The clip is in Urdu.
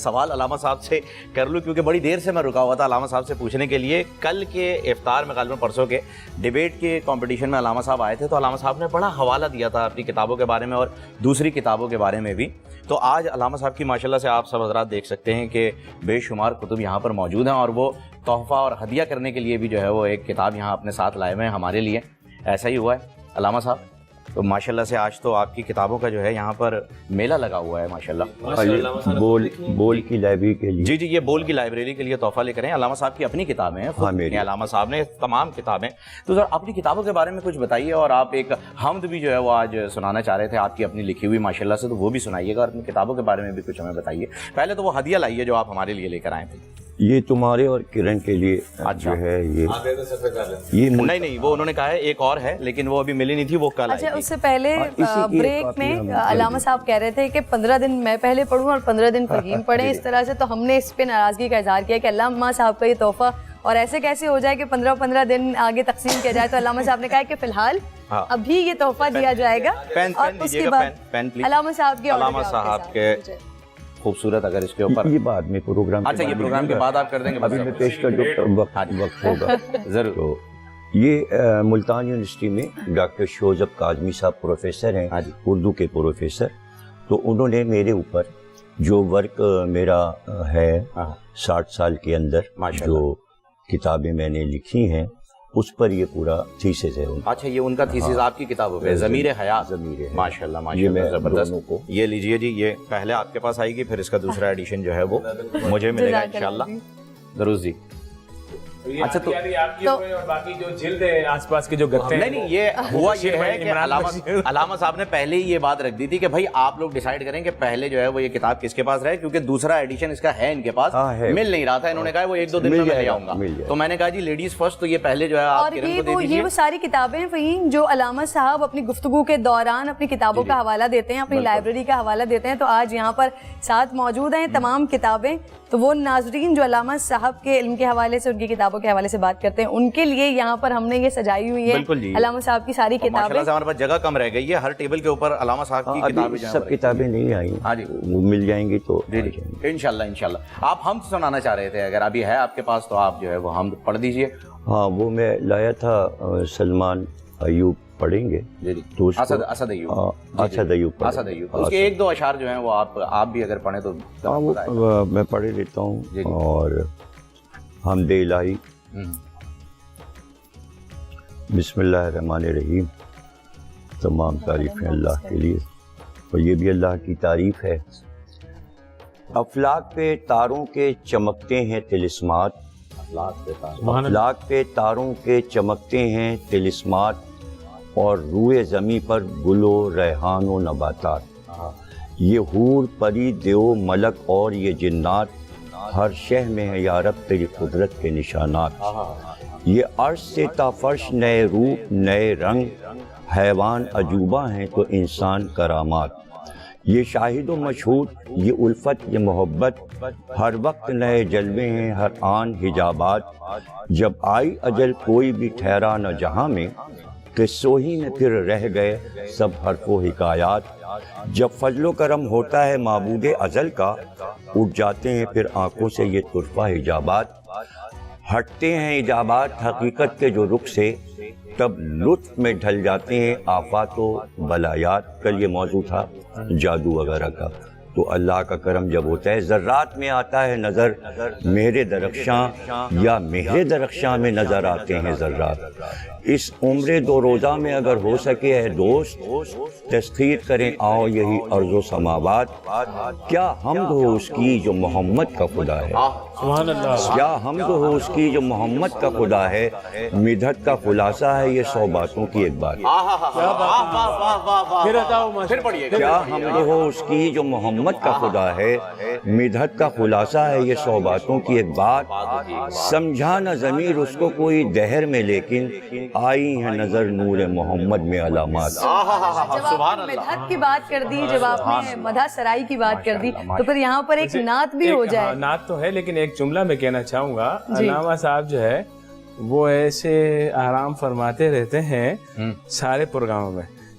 سوال علامہ صاحب سے کر لوں کیونکہ بڑی دیر سے میں رکا ہوا تھا علامہ صاحب سے پوچھنے کے لیے. کل کے افطار میں غالباً پرسوں کے ڈیبیٹ کے کمپٹیشن میں علامہ صاحب آئے تھے تو علامہ صاحب نے بڑا حوالہ دیا تھا اپنی کتابوں کے بارے میں اور دوسری کتابوں کے بارے میں بھی. تو آج علامہ صاحب کی ماشاءاللہ سے آپ سب حضرات دیکھ سکتے ہیں کہ بے شمار کتب یہاں پر موجود ہیں اور وہ تحفہ اور ہدیہ کرنے کے لیے بھی جو ہے وہ ایک کتاب یہاں اپنے ساتھ لائے ہوئے ہیں ہمارے لیے. ایسا ہی ہوا ہے علامہ صاحب. تو ماشاءاللہ سے آج تو آپ کی کتابوں کا جو ہے یہاں پر میلہ لگا ہوا ہے ماشاءاللہ. بول کی لائبریری کے لیے جی یہ بول کی لائبریری کے لیے تحفہ لے کر ہیں. علامہ صاحب کی اپنی کتابیں ہیں, علامہ صاحب نے تمام کتابیں. تو ذرا اپنی کتابوں کے بارے میں کچھ بتائیے اور آپ ایک حمد بھی جو ہے وہ آج سنانا چاہ رہے تھے آپ کی اپنی لکھی ہوئی ماشاءاللہ سے, تو وہ بھی سنائیے گا اور اپنی کتابوں کے بارے میں بھی کچھ ہمیں بتائیے. پہلے تو وہ ہدیہ لائیے جو آپ ہمارے لیے لے کر آئے تھے. یہ تمہارے اور کرن کے لیے جو ہے یہ نہیں وہ انہوں نے کہا ہے ایک اور ہے لیکن وہ ابھی ملی نہیں تھی, وہ کل آئے گی. اچھا اس سے پہلے بریک میں علامہ صاحب کہہ رہے تھے کہ 15 دن میں پہلے پڑھوں اور 15 دن فہیم پڑھیں. اس طرح سے تو ہم نے اس پہ ناراضگی کا اظہار کیا کہ علامہ صاحب کا یہ تحفہ اور ایسے کیسے ہو جائے کہ 15 دن آگے تقسیم کیا جائے. تو علامہ صاحب نے کہا کہ فی الحال ابھی یہ تحفہ دیا جائے گا اور اس کے بعد علامہ صاحب کے خوبصورت اگر اس کے اوپر یہ بعد میں پروگرام, اچھا یہ پروگرام کے بعد آپ کر دیں گے, ابھی میں پیش کر دوں وقت ہوگا ضرور. تو یہ ملتان یونیورسٹی میں ڈاکٹر شوزب کاظمی صاحب پروفیسر ہیں, اردو کے پروفیسر. تو انہوں نے میرے اوپر جو ورک میرا ہے 60 سال کے اندر جو کتابیں میں نے لکھی ہیں اس پر یہ پورا تھیسس ہے. اچھا یہ ان کا تھیسس آپ کی کتابوں پہ ضمیر حیات. ماشاءاللہ ماشاءاللہ زبردست. یہ لیجئے جی, یہ پہلے آپ کے پاس آئے گی, پھر اس کا دوسرا ایڈیشن جو ہے وہ مجھے ملے گا انشاءاللہ. دروز جی. اچھا تو باقی جو جلد ہے آس پاس کے جو گتے ہیں, نہیں یہ ہوا یہ ہے کہ علامہ صاحب نے پہلے ہی یہ بات رکھ دی تھی کہ بھائی آپ لوگ ڈیسائیڈ کریں کہ پہلے جو ہے وہ یہ کتاب کس کے پاس رہے, کیونکہ دوسرا ایڈیشن اس کا ہے ان کے پاس, مل نہیں رہا تھا. انہوں نے کہا وہ 1-2 دن میں لے آؤں گا. تو میں نے کہا جی لیڈیز فرسٹ, تو یہ پہلے جو ہے آپ کرن کو دے دیجیے. یہ وہ ساری کتابیں ہیں فہیم جو علامہ صاحب اپنی گفتگو کے دوران اپنی کتابوں کا حوالہ دیتے ہیں, اپنی لائبریری کا حوالہ دیتے ہیں. تو آج یہاں پر ساتھ موجود ہیں تمام کتابیں. تو وہ ناظرین جو علامہ صاحب کے علم کے حوالے سے, ان کی کتابوں کے حوالے سے بات کرتے ہیں, ان کے لیے یہاں پر ہم نے یہ سجائی ہوئی ہے علامہ صاحب کی ساری کتابیں. ماشاءاللہ سے ہمارے پاس جگہ کم رہ گئی ہے, ہر ٹیبل کے اوپر علامہ صاحب کی کتابیں. سب کتابیں نہیں آئی, وہ مل جائیں گی تو انشاءاللہ. آپ حمد سنانا چاہ رہے تھے, اگر ابھی ہے آپ کے پاس تو آپ جو ہے وہ حمد پڑھ دیجئے. ہاں وہ میں لایا تھا, سلمان ایوب پڑھیں گے, اسد ایوب اس کے 1-2 اشعار جو ہیں وہ آپ بھی اگر پڑھیں تو میں پڑھ لیتا ہوں. اور حمد الہی. بسم اللہ الرحمن الرحیم. تمام تعریفیں اللہ کے لیے, اور یہ بھی اللہ کی تعریف ہے. افلاک پہ تاروں کے چمکتے ہیں طلسمات, افلاک پہ تاروں کے چمکتے ہیں طلسمات, اور روئے زمیں پر گل و ریحان و نباتات. یہ حور پری دیو ملک اور یہ جنات, ہر شہ میں ہے یا رب تیری قدرت کے نشانات. یہ عرش سے تا فرش نئے روپ نئے رنگ, حیوان عجوبہ ہیں تو انسان کرامات. یہ شاہد و مشہود یہ الفت یہ محبت, ہر وقت نئے جلوے ہیں ہر آن حجابات. جب آئی اجل کوئی بھی ٹھہرا نہ جہاں میں, قصوں ہی میں پھر رہ گئے سب حرف و حکایات. جب فضل و کرم ہوتا ہے معبود ازل کا, اٹھ جاتے ہیں پھر آنکھوں سے یہ طرفہ حجابات. ہٹتے ہیں حجابات حقیقت کے جو رخ سے, تب لطف میں ڈھل جاتے ہیں آفات و بلایات. کل یہ موضوع تھا جادو وغیرہ کا. تو اللہ کا کرم جب ہوتا ہے, ذرات میں آتا ہے نظر مہر درخشاں, یا مہر درخشاں میں نظر آتے ہیں ذرات. اس عمر 2 روزہ میں اگر ہو سکے ہے دوست, تسخیر کریں آؤ یہی ارض و سماوات. کیا حمد ہو اس کی جو محمد کا خدا ہے, کیا حمد ہو اس کی جو محمد کا خدا ہے. مدحت کا خلاصہ ہے یہ 100 باتوں کی ایک بات. کیا حمد ہو اس کی جو محمد کا خدا ہے, مدحت کا خلاصہ ہے یہ 100 باتوں کی ایک بات. سمجھا نہ ضمیر اس کو کوئی دہر میں, لیکن آئی ہیں نظر نور محمد میں علامات. جب آپ نے مدحت کی بات کر دی, جب آپ نے مدح سرائی کی بات کر دی, تو پھر یہاں پر ایک نعت بھی ہو جائے. نعت تو ہے, لیکن ایک جملہ میں کہنا چاہوں گا. علامہ صاحب جو ہے وہ ایسے آرام فرماتے رہتے ہیں سارے پروگراموں میں